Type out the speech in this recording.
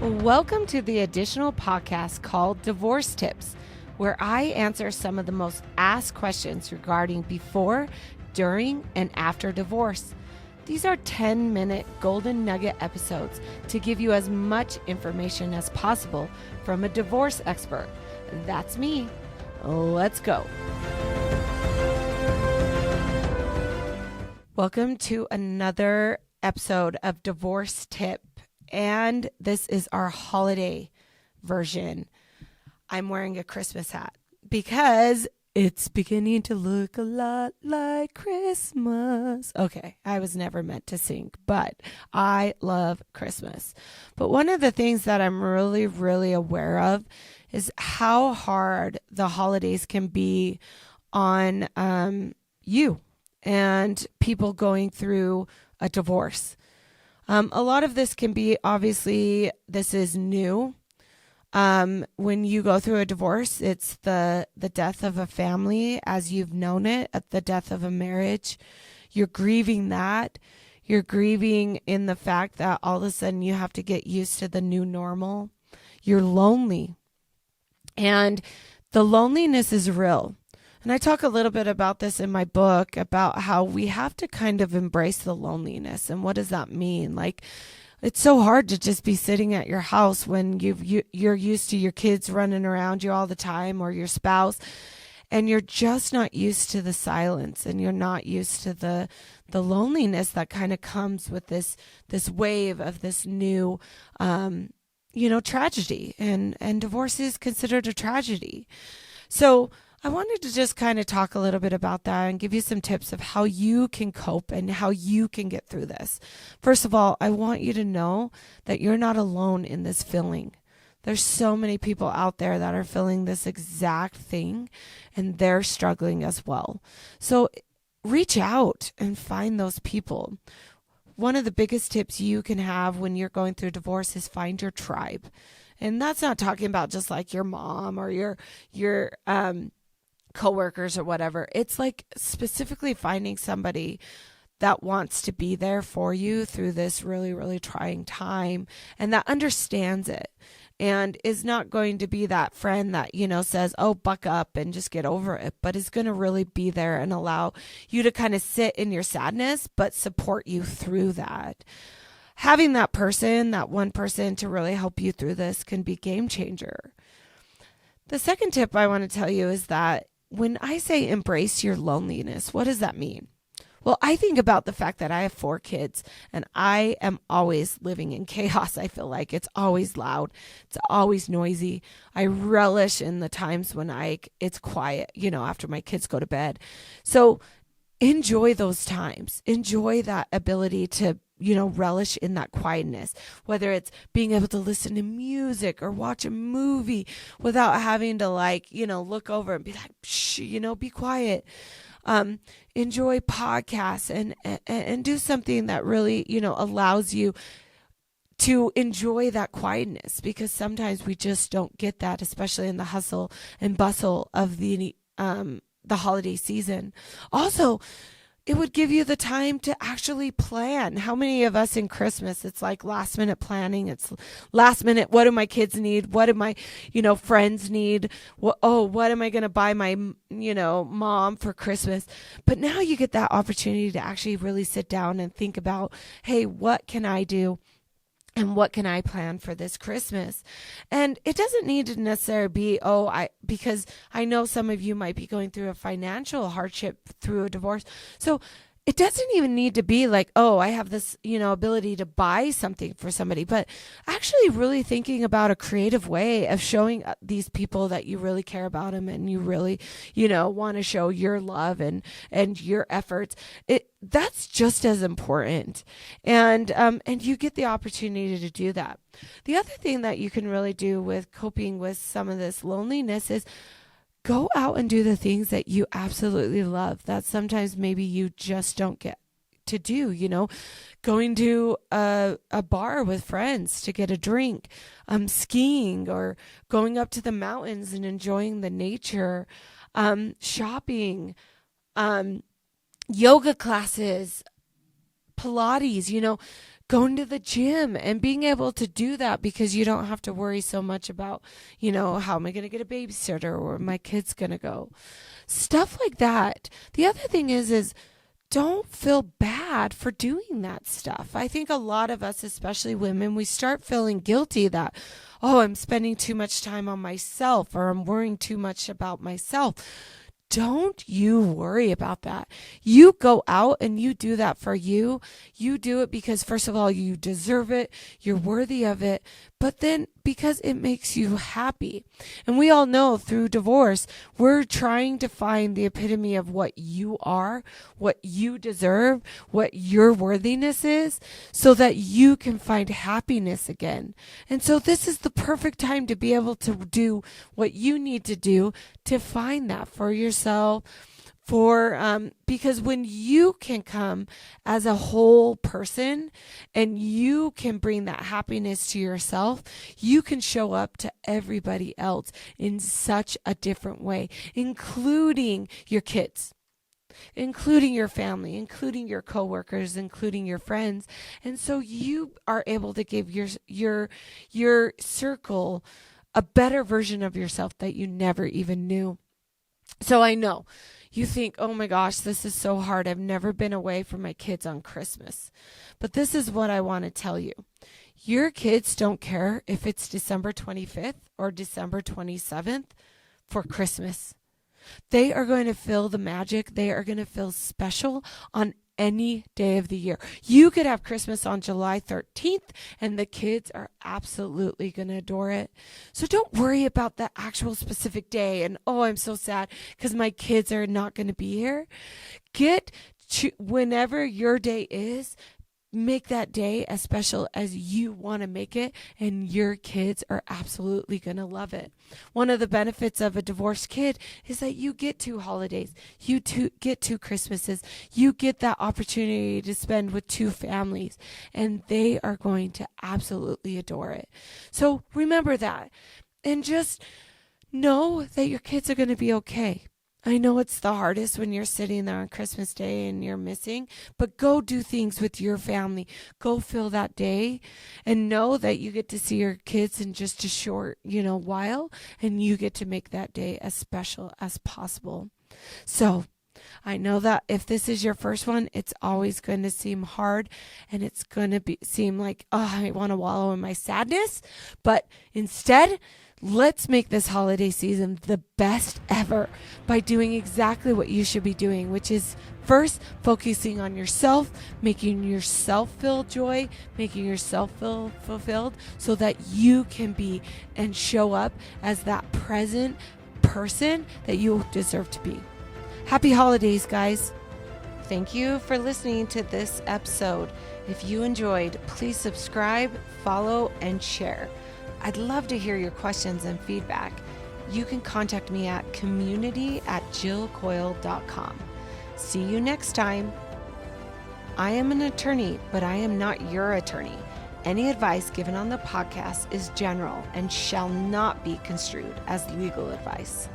Welcome to the additional podcast called Divorce Tips, where I answer some of the most asked questions regarding before, during, and after divorce. These are 10-minute golden nugget episodes to give you as much information as possible from a divorce expert. That's me. Let's go. Welcome to another episode of Divorce Tip. And this is our holiday version. I'm wearing a Christmas hat because it's beginning to look a lot like Christmas. Okay, I was never meant to sing, but I love Christmas. But one of the things that I'm really aware of is how hard the holidays can be on you and people going through a divorce. A lot of this can be, obviously, this is new. When you go through a divorce, it's the death of a family as you've known it, at the death of a marriage. You're grieving that. You're grieving in the fact that all of a sudden you have to get used to the new normal. You're lonely. And the loneliness is real. And I talk a little bit about this in my book about how we have to kind of embrace the loneliness. And what does that mean? Like, it's so hard to just be sitting at your house when you're used to your kids running around you all the time, or your spouse, and you're just not used to the silence, and you're not used to the loneliness that kind of comes with this wave of this new tragedy. And divorce is considered a tragedy. So I wanted to just kind of talk a little bit about that and give you some tips of how you can cope and how you can get through this. First of all, I want you to know that you're not alone in this feeling. There's so many people out there that are feeling this exact thing, and they're struggling as well. So reach out and find those people. One of the biggest tips you can have when you're going through divorce is find your tribe. And that's not talking about just like your mom or your coworkers or whatever. It's like specifically finding somebody that wants to be there for you through this really trying time, and that understands it and is not going to be that friend that, says, oh, buck up and just get over it, but is going to really be there and allow you to kind of sit in your sadness, but support you through that. Having that person, that one person to really help you through this can be game changer. The second tip I want to tell you is that when I say embrace your loneliness, what does that mean? Well, I think about the fact that I have 4 kids and I am always living in chaos. I feel like it's always loud. It's always noisy. I relish in the times when it's quiet, after my kids go to bed. So enjoy those times. Enjoy that ability to relish in that quietness, whether it's being able to listen to music or watch a movie without having to look over and be like, shh, be quiet. Enjoy podcasts and do something that really, allows you to enjoy that quietness, because sometimes we just don't get that, especially in the hustle and bustle of the holiday season. Also, it would give you the time to actually plan. How many of us in Christmas, it's like last minute planning. It's last minute. What do my kids need? What do my, friends need? What am I going to buy my, mom for Christmas? But now you get that opportunity to actually really sit down and think about, hey, what can I do? And what can I plan for this Christmas? And it doesn't need to necessarily be, because I know some of you might be going through a financial hardship through a divorce. So it doesn't even need to be like, I have this, ability to buy something for somebody, but actually really thinking about a creative way of showing these people that you really care about them and you really, want to show your love and your efforts. That's just as important. And you get the opportunity to do that. The other thing that you can really do with coping with some of this loneliness is go out and do the things that you absolutely love that sometimes maybe you just don't get to do, going to a bar with friends to get a drink, skiing, or going up to the mountains and enjoying the nature, shopping, yoga classes, Pilates, going to the gym and being able to do that because you don't have to worry so much about, how am I going to get a babysitter or where my kid's going to go? Stuff like that. The other thing is don't feel bad for doing that stuff. I think a lot of us, especially women, we start feeling guilty that, oh, I'm spending too much time on myself or I'm worrying too much about myself. Don't you worry about that. You go out and you do that for you. You do it because, first of all, you deserve it. You're worthy of it. But then because it makes you happy. And we all know through divorce, we're trying to find the epitome of what you are, what you deserve, what your worthiness is, so that you can find happiness again. And so this is the perfect time to be able to do what you need to do to find that for yourself. Because when you can come as a whole person and you can bring that happiness to yourself, you can show up to everybody else in such a different way, including your kids, including your family, including your coworkers, including your friends. And so you are able to give your circle a better version of yourself that you never even knew. So I know you think, oh my gosh, this is so hard. I've never been away from my kids on Christmas. But this is what I want to tell you. Your kids don't care if it's December 25th or December 27th for Christmas. They are going to feel the magic. They are going to feel special on any day of the year. You could have Christmas on July 13th and the kids are absolutely going to adore it. So don't worry about the actual specific day and, oh, I'm so sad because my kids are not going to be here. Whenever your day is, make that day as special as you want to make it, and your kids are absolutely going to love it. One of the benefits of a divorced kid is that you get 2 holidays, you get 2 Christmases, you get that opportunity to spend with 2 families, and they are going to absolutely adore it. So remember that, and just know that your kids are going to be okay. I know it's the hardest when you're sitting there on Christmas Day and you're missing, but go do things with your family. Go fill that day and know that you get to see your kids in just a short, while, and you get to make that day as special as possible. So I know that if this is your first one, it's always going to seem hard and it's going to seem like, oh, I want to wallow in my sadness, but instead, let's make this holiday season the best ever by doing exactly what you should be doing, which is first focusing on yourself, making yourself feel joy, making yourself feel fulfilled so that you can be and show up as that present person that you deserve to be. Happy holidays, guys. Thank you for listening to this episode. If you enjoyed, please subscribe, follow, and share. I'd love to hear your questions and feedback. You can contact me at community@jillcoyle.com. See you next time. I am an attorney, but I am not your attorney. Any advice given on the podcast is general and shall not be construed as legal advice.